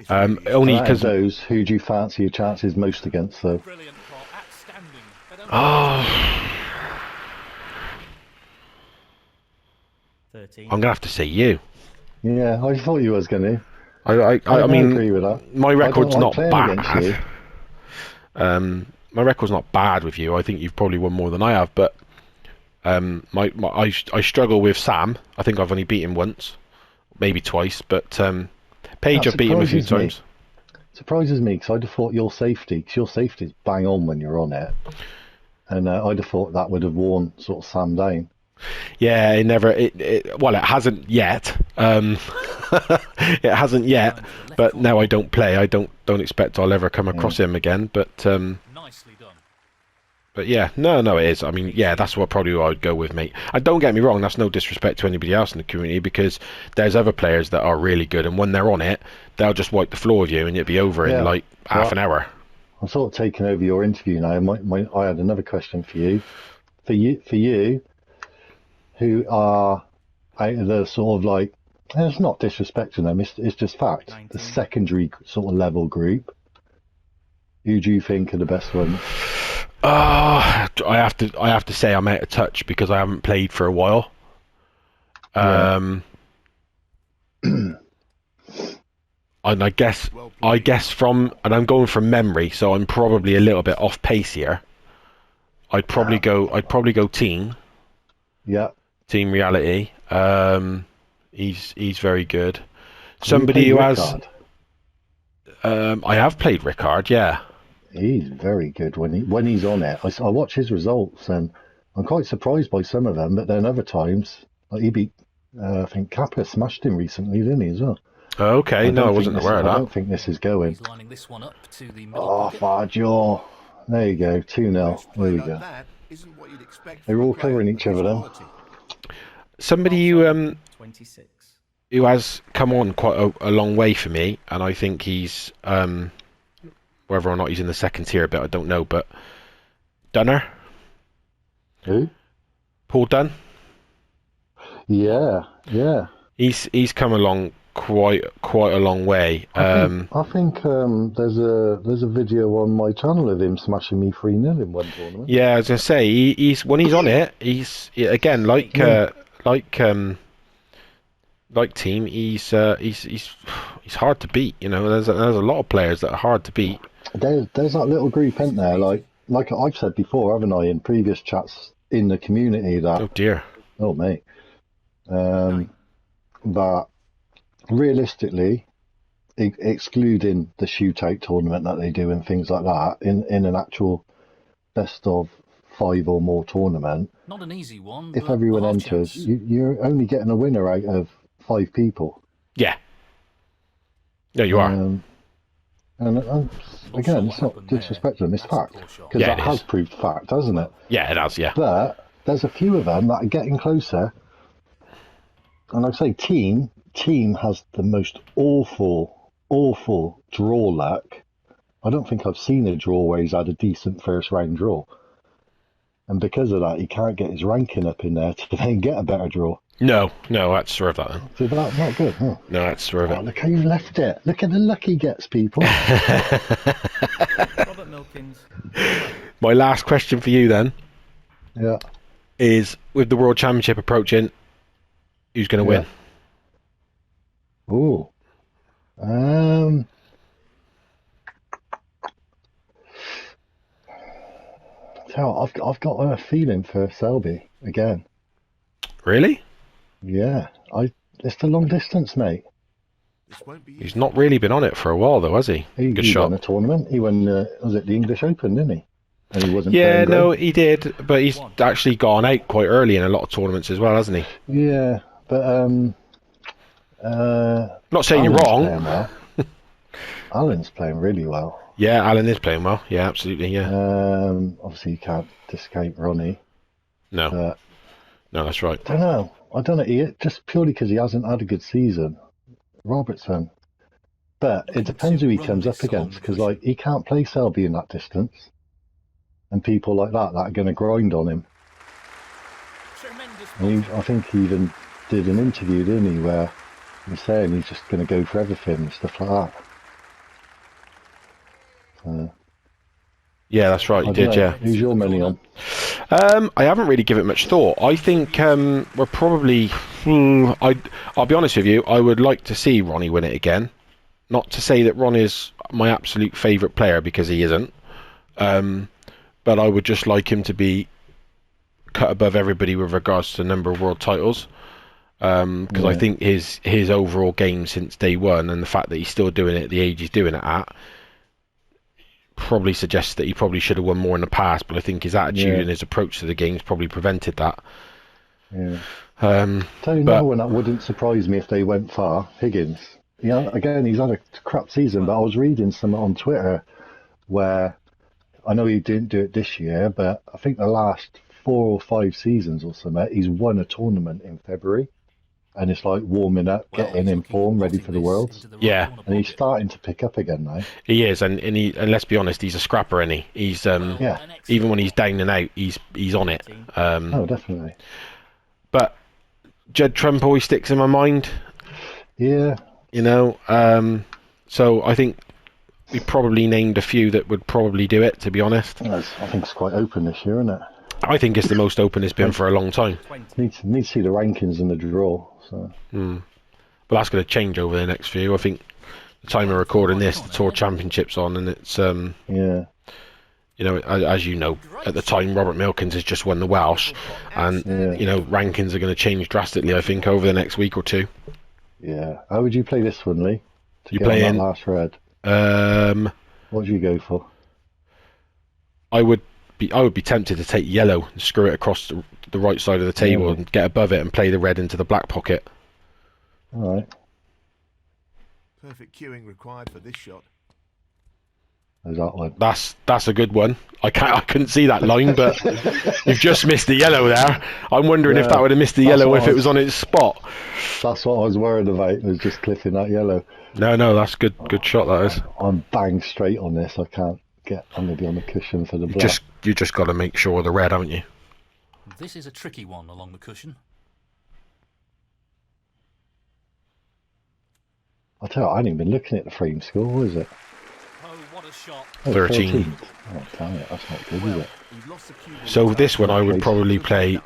Only because those, who do you fancy your chances most against though? Brilliant pot. Outstanding. They don't 13. I'm going to have to say you. Yeah, I thought you was going to. I mean, agree with that. my record's not playing against you. bad. My record's not bad with you. I think you've probably won more than I have, but I struggle with Sam. I think I've only beat him once, maybe twice, but Page I've beat him a few times. Surprises me, because I'd have thought your safety is bang on when you're on it, and I'd have thought that would have worn sort of Sam down. Yeah, it hasn't yet. It hasn't yet, but now I don't play. I don't expect I'll ever come across him again. But nicely done. but yeah, no, it is. I mean, yeah, that's what probably I would go with, mate. And don't get me wrong, that's no disrespect to anybody else in the community, because there's other players that are really good, and when they're on it, they'll just wipe the floor with you, and it'll be over in like half an hour. I'm sort of taking over your interview now. I had another question for you. For you, who are out of the sort of like, and it's not disrespecting them, it's just fact. 19. The secondary sort of level group. Who do you think are the best ones? I have to say I'm out of touch because I haven't played for a while. Yeah. And I guess from, and I'm going from memory, so I'm probably a little bit off pace here. I'd probably go team Yeah. Team Reality. He's very good. Have you Somebody played who has Rickard? I have played Rickard, yeah. He's very good when he's on it. I watch his results and I'm quite surprised by some of them, but then other times, like he beat, I think Kappa smashed him recently, didn't he, as well? Okay, no, I wasn't aware of I that. don't think this is going. He's lining this one up to the middle Oh, pocket. Fajo. There you go, 2-0. There we go. They're all covering each other then. Somebody who 26. has come on quite a long way for me, and I think he's whether or not he's in the second tier a bit, I don't know, but Dunner, Who? Paul Dunn, Yeah. he's come along quite a long way. I think there's a video on my channel of him smashing me 3-0 in one tournament. Yeah, as I say, he's when he's on it, he's again like team. He's hard to beat. You know, there's a lot of players that are hard to beat. There's that little group in there, like I've said before, haven't I, in previous chats in the community that Oh dear. oh mate, that realistically, excluding the shootout tournament that they do and things like that, in an actual best of 5 or more tournament, Not an easy one. if but everyone a half enters, chance. you're only getting a winner out of 5 people. Yeah. Yeah, you are. And again, it's not disrespectful, it's fact. Because Yeah, that it has is. proved fact, hasn't it? Yeah, it has. Yeah. But there's a few of them that are getting closer. And I say team has the most awful draw luck. I don't think I've seen a draw where he's had a decent first round draw. And because of that, he can't get his ranking up in there to then get a better draw. No, that's swerve that then. So that's not good, huh? No, that's swerve Oh, it. look how you've left it. Look at the luck he gets, people. Robert Milkins. My last question for you then Yeah. is: with the World Championship approaching, who's going to win? Ooh. So I've got a feeling for Selby again. Really? Yeah. It's the long distance, mate. He's not really been on it for a while, though, has he? He Good shot. won a tournament. He won, was it the English Open, didn't he? And he wasn't Yeah, playing no, great. he did, but he's actually gone out quite early in a lot of tournaments as well, hasn't he? Yeah, but Not saying you're Alan's wrong. playing well. Alan's playing really well. Yeah, Alan is playing well. Yeah, absolutely. Yeah. Obviously you can't discount Ronnie. No, But no, that's right. I don't know. Just purely because he hasn't had a good season, Robertson. But it depends who he comes up against, because like he can't play Selby in that distance, and people like that are going to grind on him. And I think he even did an interview, didn't he, where he's saying he's just going to go for everything and stuff like that. Yeah, that's right. He I don't did. know. Yeah. Who's your money on? I haven't really given it much thought. I think we're probably. I'll be honest with you. I would like to see Ronnie win it again. Not to say that Ron is my absolute favourite player, because he isn't. But I would just like him to be cut above everybody with regards to the number of world titles. Because I think his overall game since day one, and the fact that he's still doing it at the age he's doing it at, probably suggests that he probably should have won more in the past. But I think his attitude and his approach to the game's probably prevented that. Yeah. Tell you another one that wouldn't surprise me if they went far. Higgins. Yeah, again, he's had a crap season, but I was reading some on Twitter where I know he didn't do it this year, but I think the last 4 or 5 seasons or something, he's won a tournament in February. and it's like warming up, getting in form, ready for the Worlds. Yeah. And he's starting to pick up again now. He is, and let's be honest, he's a scrapper, isn't he? He's even when he's down and out, he's on it. Oh, definitely. But Judd Trump always sticks in my mind. Yeah. You know, so I think we probably named a few that would probably do it, to be honest. I think it's quite open this year, isn't it? I think it's the most open it's been for a long time. Need to see the rankings in the draw. So. But that's going to change over the next few. I think the time of recording this, the Tour Championship's on, and it's yeah. You know, as you know, at the time Robert Milkins has just won the Welsh, and you know, rankings are going to change drastically. I think over the next week or two. Yeah. How would you play this one, Lee? You play in last red. What do you go for? I would be tempted to take yellow and screw it across the right side of the table and get above it and play the red into the black pocket. All right. Perfect cueing required for this shot. There's that one. That's a good one. I couldn't see that line, but you've just missed the yellow there. I'm wondering if that would have missed the yellow if it was on its spot. That's what I was worried about. Was just clipping that yellow. No, that's good shot. That is. I'm bang straight on this. I'm going to be on the cushion for the black. You just got to make sure the red, haven't you? This is a tricky one along the cushion. I tell you, I ain't even been looking at the frame score. What is it? Oh, what a shot! 13. Oh, damn it, that's not good, is it? So this one I would probably play.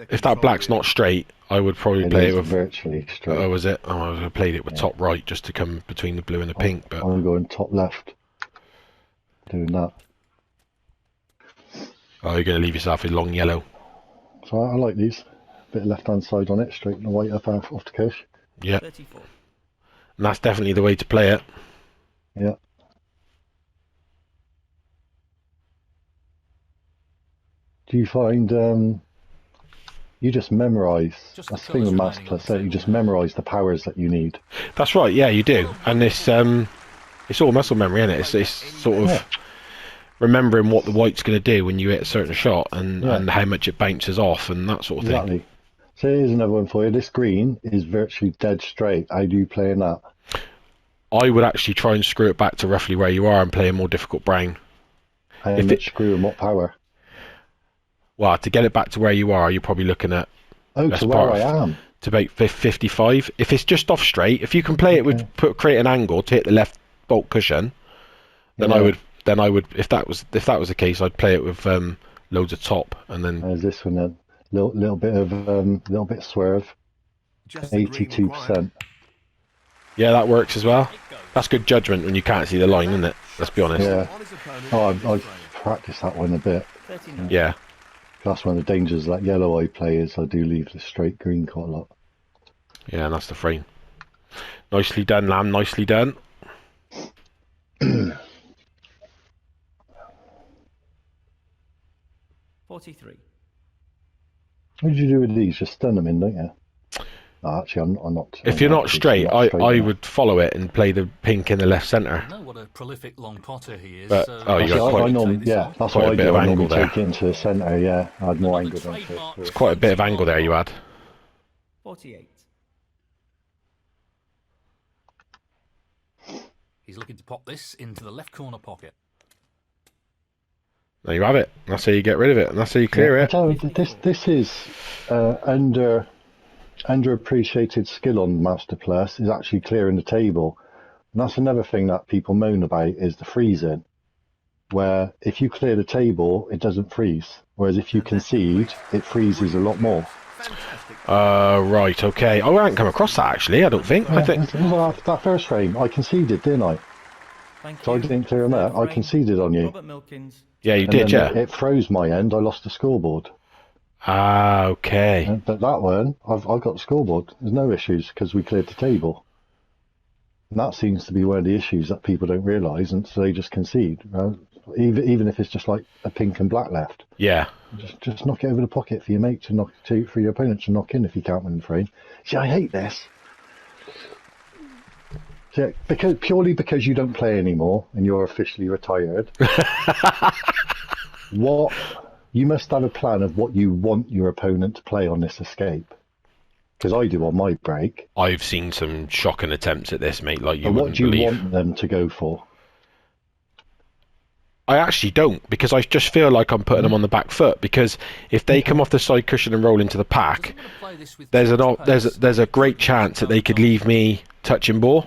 If that black's not straight, I would probably play it with virtually straight. Oh, was it? Oh, I played it with top right just to come between the blue and the pink. But I'm going top left. Doing that. Oh, you're going to leave yourself in long yellow. So I like these. Bit of left hand side on it, straight and white up off the cush. Yeah. 34. And that's definitely the way to play it. Yeah. Do you find you just memorise? That's the thing with Masterclass. You just memorise the powers that you need. That's right. Yeah, you do. And it's all muscle memory, isn't it? It's sort of remembering what the white's going to do when you hit a certain shot and how much it bounces off and that sort of thing. Exactly. So here's another one for you. This green is virtually dead straight. How do you play in that? I would actually try and screw it back to roughly where you are and play a more difficult brown. And screw and what power? Well, to get it back to where you are, you're probably looking at... to where I am. To about 55. If it's just off straight, if you can play it with create an angle to hit the left bolt cushion, then I would if that was the case, I'd play it with loads of top and then. There's this one then. Little bit swerve. 82%. Yeah, that works as well. That's good judgment when you can't see the line, isn't it? Let's be honest. Yeah. Oh, I've practiced that one a bit. Yeah. That's one of the dangers that yellow I play is I do leave the straight green quite a lot. Yeah, and that's the frame. Nicely done, Lamb. Nicely done. 43. What did you do with these? Just stun them in, don't you? No, actually, I'm not. If you're not straight, I would follow it and play the pink in the left centre. I know what a prolific long potter he is. But, you got quite, that's what I bit do. of I angle normally there. take it into the centre, yeah. I had more angle than first. It's quite a bit of angle there you had. 48. He's looking to pop this into the left corner pocket. There you have it. That's how you get rid of it, and that's how you clear it. This is underappreciated skill on Masterclass is actually clearing the table. And that's another thing that people moan about is the freezing, where if you clear the table, it doesn't freeze. Whereas if you concede, it freezes a lot more. Right, okay. Oh, I haven't come across that actually, I don't think. Yeah, I think that first frame, I conceded, didn't I? So I didn't clear on that. I conceded on you. Robert Milkins. Yeah, you did, yeah. It froze my end. I lost the scoreboard. Ah, okay. But that one, I've got the scoreboard. There's no issues because we cleared the table. And that seems to be one of the issues that people don't realise, and so they just concede. Even if it's just like a pink and black left. Yeah. Just knock it over the pocket for your mate for your opponent to knock in if you can't win the frame. See, I hate this. See, purely because you don't play anymore and you're officially retired. You must have a plan of what you want your opponent to play on this escape. because I do on my break. I've seen some shocking attempts at this, mate. Like you And what wouldn't do you believe. want them to go for? I actually don't, because I just feel like I'm putting them on the back foot. Because if they come off the side cushion and roll into the pack, there's a great chance that they could leave me touching ball.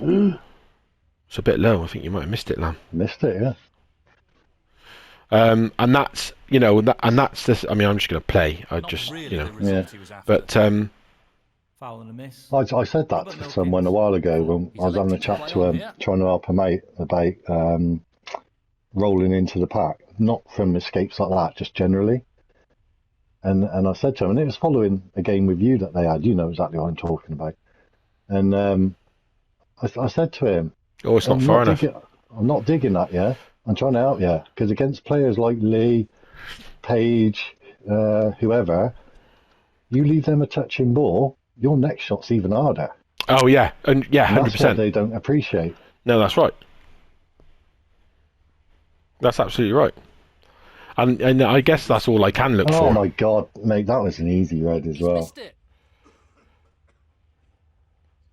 It's a bit low. I think you might have missed it, Lamb. Missed it, yeah. And that's that's this. I mean, I'm just going to play. I just Yeah. But Foul and a miss. I said that to someone a while ago when I was having a chat to him, trying to help him out about rolling into the pack, not from escapes like that, just generally. And I said to him, and it was following a game with you that they had. You know exactly what I'm talking about. And I said to him, oh, it's not far enough. I'm not digging that, yeah. I'm trying to help you, because against players like Lee, Page, whoever, you leave them a touching ball, your next shot's even harder. Oh yeah, and yeah, 100%. That's what they don't appreciate. No, that's right. That's absolutely right. And I guess that's all I can look for. Oh my God, mate, that was an easy red as well.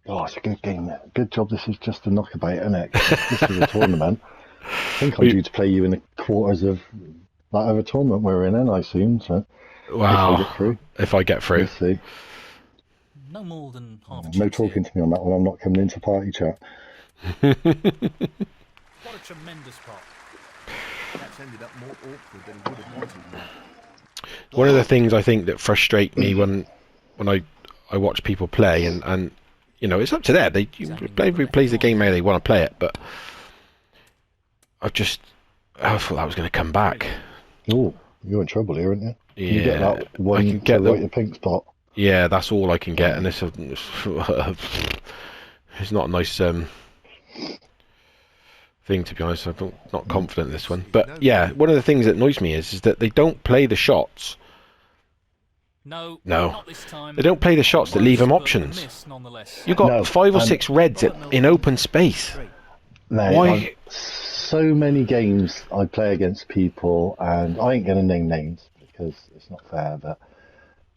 Oh, it's a good game. Good job this is just a knockabout, isn't it? This is a tournament. I think I'm due to play you in the quarters of that other tournament we're in, I assume. So, wow. If I get through. We'll see. No more than half. No talking to me on that one. I'm not coming into party chat. What a tremendous pot. That's ended up more awkward than he would have wanted. One of the things I think that frustrate me when I watch people play, and you know, it's up to them. Everybody plays the game how they want to play it, but I thought that was going to come back. Oh, you're in trouble here, aren't you? Yeah, you get that one I can get the pink spot. Yeah, that's all I can get, and it's not a nice thing, to be honest. I'm not confident in this one, but yeah, one of the things that annoys me is that they don't play the shots. No, No, not this time. they don't play the shots that leave them options. You've got 5 or 6 reds in open space. Mate, Why? So many games I play against people, and I ain't going to name names because it's not fair,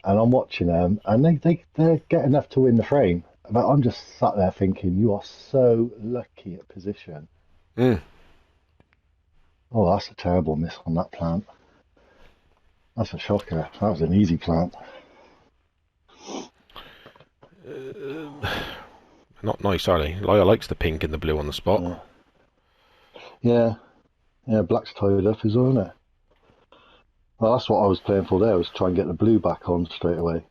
and I'm watching them, and they're getting enough to win the frame, but I'm just sat there thinking, you are so lucky at position. Mm. Oh, that's a terrible miss on that plant. That's a shocker. That was an easy plant. Not nice, are they? Lyle likes the pink and the blue on the spot. Yeah, black's tied up as well, isn't it? Well, that's what I was playing for there, was try and get the blue back on straight away.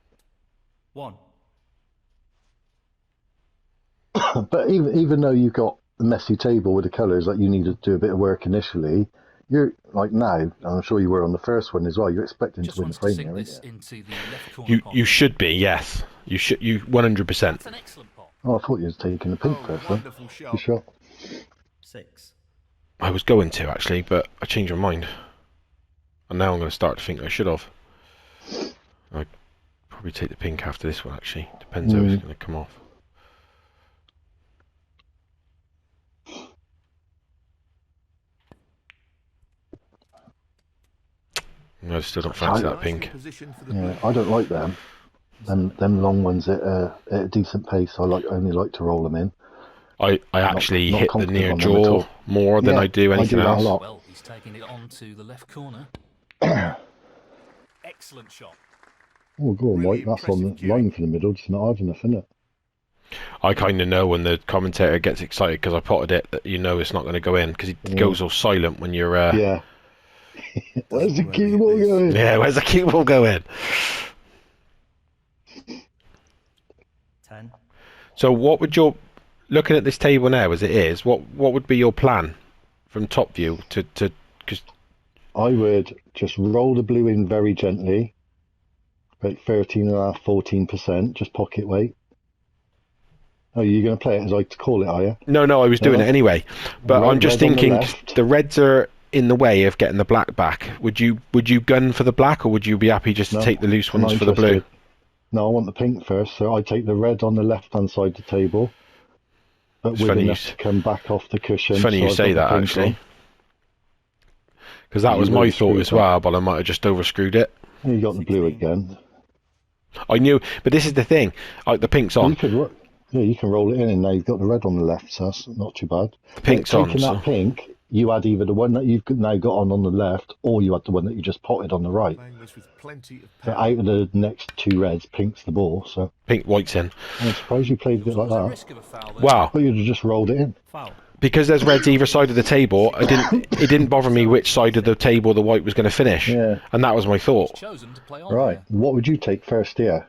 1. But even though you've got the messy table with the colours, like you need to do a bit of work initially, you're like now, and I'm sure you were on the first one as well, you're expecting to win the frame here, aren't you? You should be, yes. You 100%. That's an excellent pot. Oh, I thought you was taking the pink first then. Wonderful shot. Good shot. 6. I was going to, actually, but I changed my mind. And now I'm going to start to think I should have. I'd probably take the pink after this one, actually. Depends how it's going to come off. I still don't fancy that pink. Yeah, I don't like them. Them long ones at a decent pace. I only like to roll them in. I actually not hit the confident near on them at jaw all. more than I do anything that a else. lot. Well, he's taking it on to the left corner. Excellent shot. Oh, go on, Really Mike. That's on the impressive line for the middle. Just not hard enough, isn't it? I kind of know when the commentator gets excited because I potted it that you know it's not going to go in because it goes all silent when you're. Yeah. Where's the cue ball going? Yeah, where's the cue ball going? 10. So, what would looking at this table now as it is? What would be your plan from top view to because I would just roll the blue in very gently, about 13.5%, 14%, just pocket weight. Oh, you're going to play it as I call it, are you? No, I was doing it anyway. But I'm just red on the thinking left. the reds are in the way of getting the black back. Would you gun for the black, or would you be happy just to take the loose ones for the blue? No, I want the pink first, so I take the red on the left-hand side of the table, but It's with funny enough to come back off the cushion. It's funny so you I've say got that, the pink actually. on. Because that You was my really thought screwed as well, but I might have just overscrewed it. You got the blue again. I knew, but this is the thing. The pink's You on. could, yeah, you can roll it in, and now you've got the red on the left, so that's not too bad. Pink's But on, taking so that pink, you had either the one that you've now got on the left, or you had the one that you just potted on the right. Playing this with plenty of So power. out of the next two reds, pink's the ball. So pink, white's in. I'm surprised you played There it was like always a that. risk of a foul there. Wow. But you'd have just rolled it in. Foul. Because there's reds either side of the table, it didn't bother me which side of the table the white was going to finish. Yeah. And that was my He's thought. chosen to play on Right. here. What would you take first here?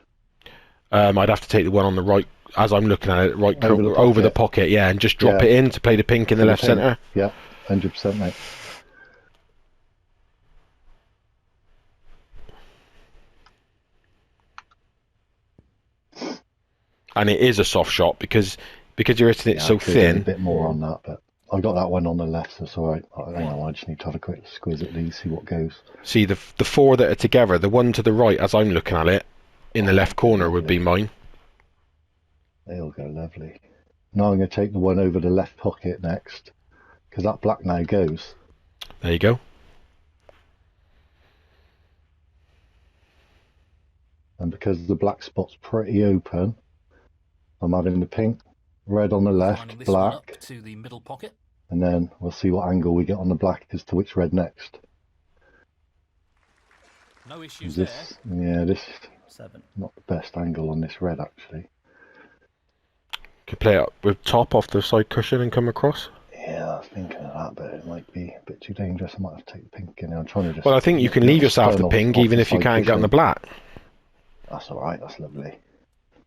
I'd have to take the one on the right, as I'm looking at it, right Over the pocket, yeah, and just drop Yeah. it in to play the pink in the left Pink. centre. Yeah, 100%, mate. And it is a soft shot because you're hitting it Yeah, so I could do a thin. bit more on that, but I got that one on the left, so it's all right. Hang on, I just need to have a quick squeeze at these, see what goes. See, the four that are together, the one to the right, as I'm looking at it, in the left corner would be mine. They'll go lovely. Now I'm going to take the one over the left pocket next, because that black now goes. There you go. And because the black spot's pretty open, I'm having the pink, red on the Lining left, this one up black, to the middle pocket. and then we'll see what angle we get on the black as to which red next. No issues This, there. yeah, this 7. not the best angle on this red actually. Could play it with top off the side cushion and come across. Yeah, I was thinking of that, but it might be a bit too dangerous. I might have to take the pink in there. I'm trying to just. Well, I think you can leave yourself turn the off- pink off even the if you side can't get on the cushion. black. That's all right. That's lovely.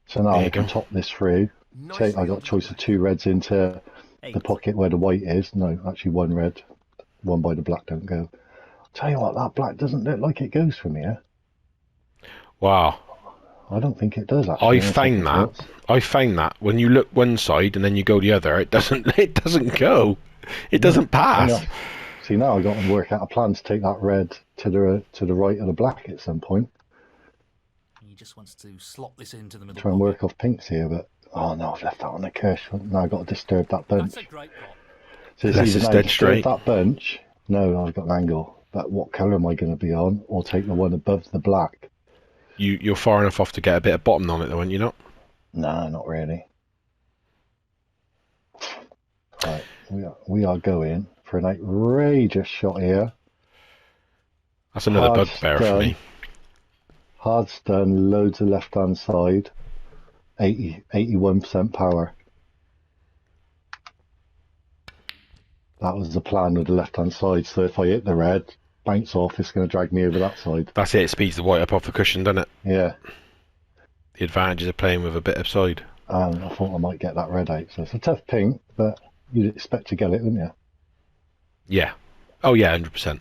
So now There I you can go. top this through. Take, I got a choice of 2 reds into 8. the pocket where the white is. No, actually 1 red, 1 by the black don't go. I'll tell you what, that black doesn't look like it goes from here. Wow. I don't think it does actually. I found that when you look one side and then you go the other, it doesn't go. It doesn't pass. See, now I got to work out a plan to take that red to the right of the black at some point. He just wants to slot this into the middle Try and pocket. work off pinks here, but oh no, I've left that on the cush. Now I've got to disturb that bunch. That's a great pot. So it's Unless either it's now dead disturb straight. that bunch. No, I've got an angle. But what colour am I going to be on? Or take the one above the black? You're far enough off to get a bit of bottom on it, though, aren't you not? Nah, not really. Right, we are going for an outrageous shot here. That's another Hard bugbear for stun. me. Hard stun, loads of left hand side. 81% power. That was the plan with the left hand side, so if I hit the red, bounce off, it's going to drag me over that side. That's it. It speeds the white up off the cushion, doesn't it? Yeah, The advantages of playing with a bit of side. and I thought I might get that red out, so it's a tough pink, but you'd expect to get it, wouldn't you? Yeah. Oh yeah, 100%.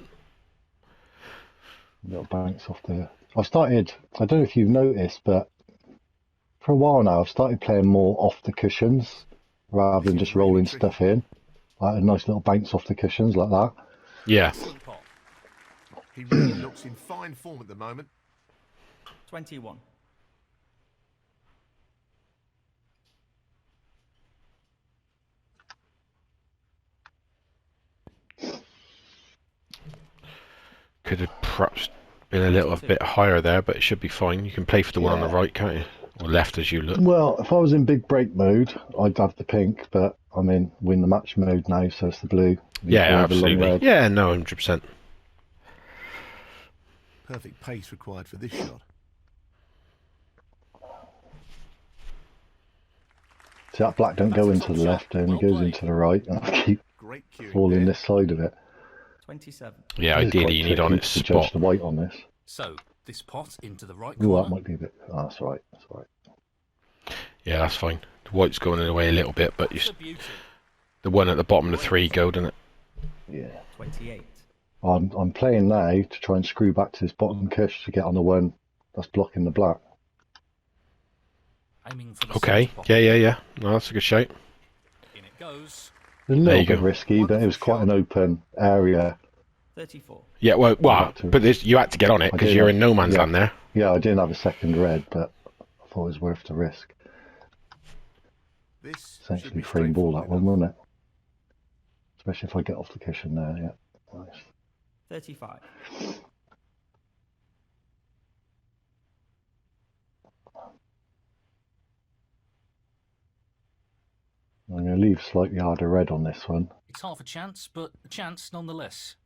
Little bounce off the... I don't know if you've noticed, but for a while now I've started playing more off the cushions rather than just rolling stuff in. Like a nice little bounce off the cushions like that. Yeah. Excellent pot. He really looks in fine form at the moment. 21. Could have perhaps been a little bit higher there, but it should be fine. You can play for the one on the right, can't you? Or left as you look. Well, if I was in big break mode, I'd have the pink, but I'm in win the match mode now, so it's the blue. Yeah, The long absolutely. red. Yeah, no, 100%. Perfect pace required for this shot. See, that black don't go into the left, it only goes into the right, and I keep Great cueing falling there. this side of it. 27. Yeah, It's quite ideally you need on tricky its to judge spot. the white on this. So, this pot into the right Ooh, that corner. might be a bit... Oh, that's all right, that's all right. Yeah, that's fine. The white's going away a little bit, but It's a beauty. the one at the bottom of the 3 go, doesn't it? Yeah. 28. I'm playing now to try and screw back to this bottom cush to get on the one that's blocking the black. Aiming for the Okay. centre pocket. Yeah. No, that's a good shout. In it goes. A There little you bit go. risky, but it was quite an open area. 34. Yeah, well, but you had to get on it I because did, you're in no man's yeah. land there. Yeah, I didn't have a second red, but I thought it was worth the risk. This should Essentially be frame ball that straightforward one, enough. wouldn't it? Especially if I get off the cushion there, yeah. Nice. 35. I'm going to leave slightly harder red on this one. It's half a chance, but a chance nonetheless.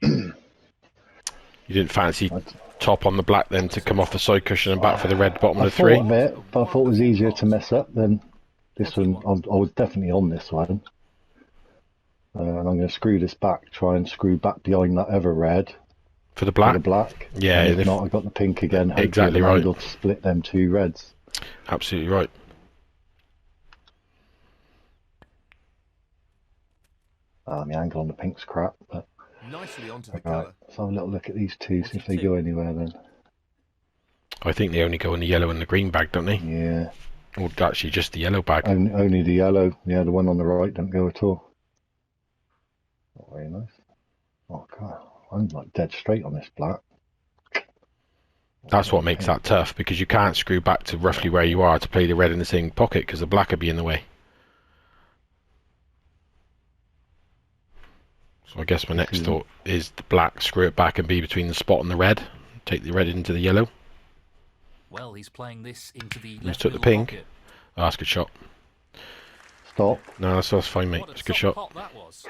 You didn't fancy top on the black then to come off the side cushion and back for the red bottom of the I 3? thought of it, but I thought it was easier to mess up than this one. I was definitely on this one. And I'm going to screw this back, try and screw back behind that other red. For the black? For the black. Yeah. And if not, I've got the pink again. Hopefully Exactly an right. angle to split them 2 reds. Absolutely right. The angle on the pink's crap, but Nicely onto the right, colour. let's have a little look at these 2, see if they go anywhere then. I think they only go in the yellow and the green bag, don't they? Yeah. Or actually just the yellow bag. Only the yellow. Yeah, the one on the right don't go at all. Not very nice. Oh god, I'm like dead straight on this black. That's what makes that tough, because you can't screw back to roughly where you are to play the red in the same pocket, because the black would be in the way. So I guess my next thought is the black, screw it back and be between the spot and the red. Take the red into the yellow. Well, he's playing this into the Just left took the middle pink. pocket. Oh, that's a good shot. Stop. No, that's fine, mate. What It's a good top shot. pot that was.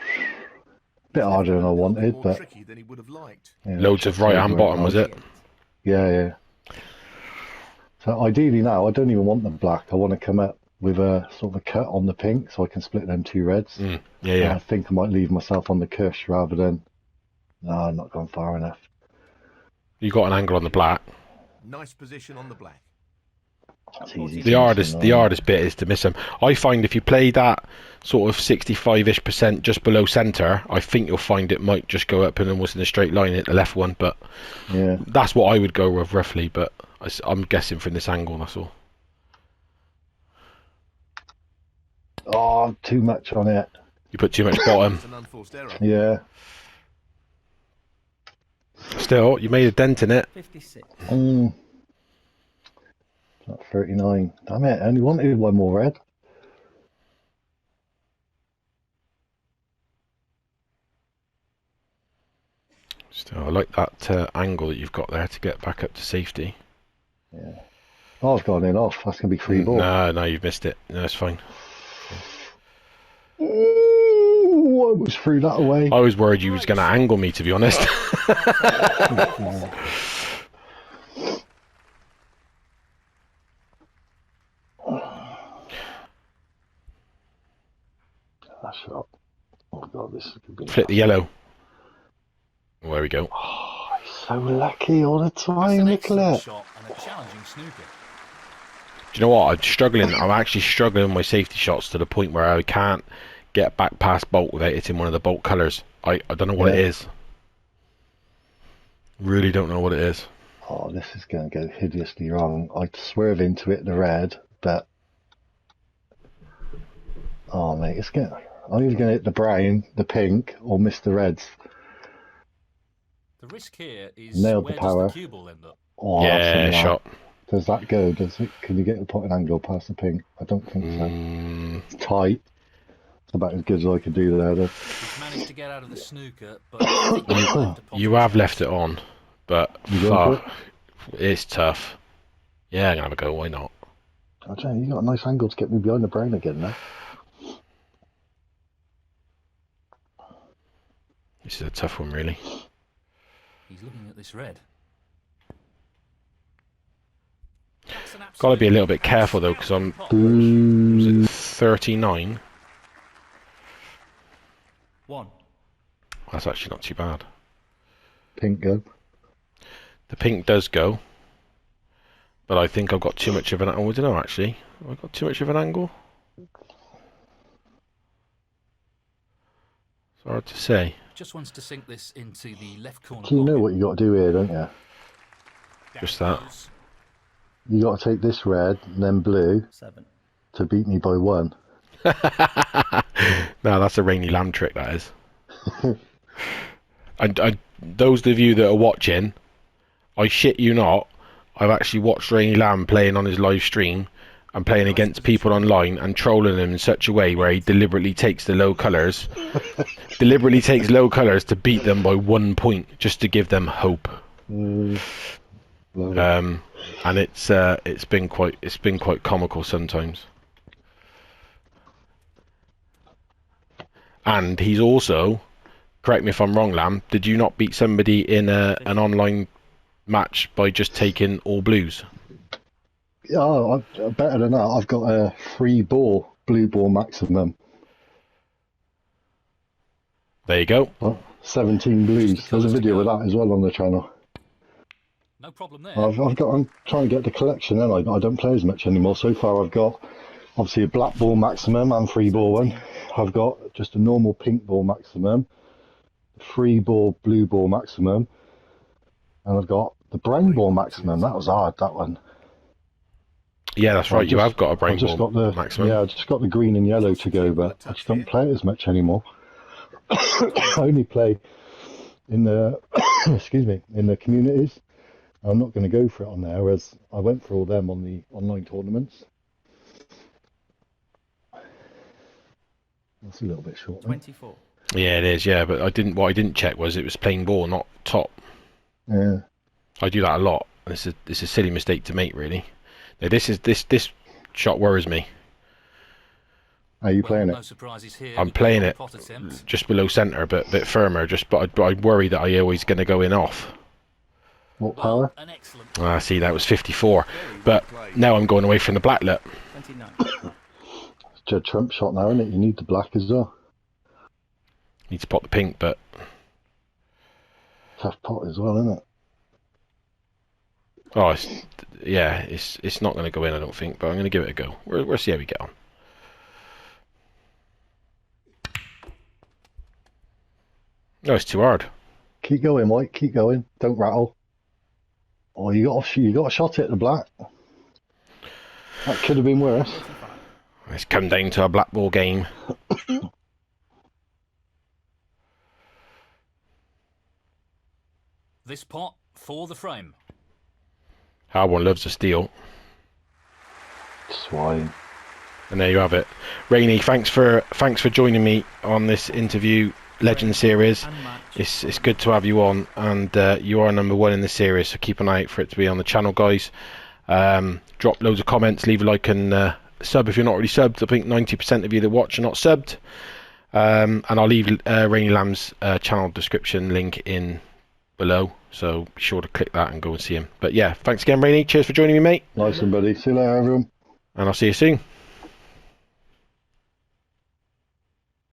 Bit harder than I wanted, More but tricky than he would have liked. yeah, Loads of right and bottom, was it? Yeah. So ideally now, I don't even want the black. I want to come up with a sort of a cut on the pink, so I can split them 2 reds. Yeah. I think I might leave myself on the cush rather than. No, I'm not gone far enough. You got an angle on the black. Nice position on the black. It's easy. The hardest bit is to miss them. I find if you play that sort of 65-ish% just below centre, I think you'll find it might just go up and almost in a straight line at the left one. But Yeah. that's what I would go with roughly. But I'm guessing from this angle, that's all. Oh, too much on it. You put too much bottom. It's an unforced error. Yeah. Still, you made a dent in it. 56. Not 39. Damn it, I only wanted one more red. Still, I like that angle that you've got there to get back up to safety. Yeah. Oh, I've gone in off. That's going to be 3 ball. No, you've missed it. No, it's fine. Ooh, I was threw that away. I was worried you was going to angle me, to be honest. That shot. Oh god, this is going to be. Flip the yellow. Well, there we go. Oh, he's so lucky all the That's time. an Look excellent at that. shot and a challenging snooker. Do you know what? I'm actually struggling with my safety shots to the point where I can't get back past bolt without hitting one of the bolt colours. I don't know what it is. Really don't know what it is. Oh, this is going to go hideously wrong. I swerve into it, the red, but oh mate, it's going. I'm either going to hit the brown, the pink, or miss the reds. The risk here is Nailed where the power. does the cue ball end up? Oh, that's Yeah, a shot. Does that go? Does it? Can you get the pot and angle past the pink? I don't think so. It's tight. It's about as good as I could do there. Though. He's managed to get out of the snooker, but I think he's left a pot You have left it on, but You going for it's tough. Yeah, I'm gonna have a go. Why not? I tell you, you got a nice angle to get me behind the brown again now. This is a tough one, really. He's looking at this red. That's an Got to be a little bit absolutely careful though, because I'm outstanding pot. was it 39. 1. That's actually not too bad. Pink go. The pink does go, but I think I've got too much of an. Oh, I don't know actually. Have I got too much of an angle? It's hard to say. Just wants to sink this into the left corner. So you know pocket. what you got to do here, don't you? Just that. You got to take this red and then blue 7. to beat me by 1. No, that's a Rainylamb trick, that is. And those of you that are watching, I shit you not, I've actually watched Rainylamb playing on his live stream and playing against people online and trolling them in such a way where he deliberately takes the low colours, to beat them by 1 point just to give them hope. And it's been quite comical sometimes. And he's also, correct me if I'm wrong, Lamb, did you not beat somebody in an online match by just taking all blues? Yeah, better than that. I've got a 3 ball blue ball maximum. There you go. 17 blues. There's a video of that as well on the channel. No problem there. I'm trying to get the collection, and I don't play as much anymore. So far, I've got obviously a black ball maximum and 3 ball one. I've got just a normal pink ball maximum, 3 ball blue ball maximum, and I've got the brown ball maximum. That was hard, that one. Yeah, that's right. You have got a brain I've just ball got the maximum. Yeah, I've just got the green and yellow to go, but I just don't play it as much anymore. I only play in the excuse me, in the communities. I'm not going to go for it on there, as I went for all them on the online tournaments. That's a little bit short. 24. Yeah, it is. Yeah, but what I didn't check was it was plain ball, not top. Yeah. I do that a lot. It's a silly mistake to make, really. Now, this shot worries me. How are you playing No it? surprises here. I'm with playing the it pot attempt. just below centre, but a bit firmer. But I worry that I always going to go in off. What power? An excellent. Ah, see, that was 54. But now I'm going away from the black lip. 29. It's Judd Trump shot now, isn't it? You need the black as well. Need to pot the pink, but Tough pot as well, isn't it? oh, it's not going to go in, I don't think. But I'm going to give it a go. We'll see how we get on. No, it's too hard. Keep going, Mike. Keep going. Don't rattle. Oh, you got a shot at the black. That could have been worse. 35. It's come down to a black ball game. This pot for the frame. One loves a steal. Swine. And there you have it. Rainy, thanks for joining me on this interview Legend series. And match. It's good to have you on, and you are number 1 in the series, so keep an eye out for it to be on the channel, guys. Drop loads of comments, leave a like, and sub if you're not already subbed. I think 90% of you that watch are not subbed. And I'll leave Rainylamb's channel description link in below, so be sure to click that and go and see him. But yeah, thanks again, Rainy. Cheers for joining me, mate. Nice one, buddy. See you later, everyone. And I'll see you soon.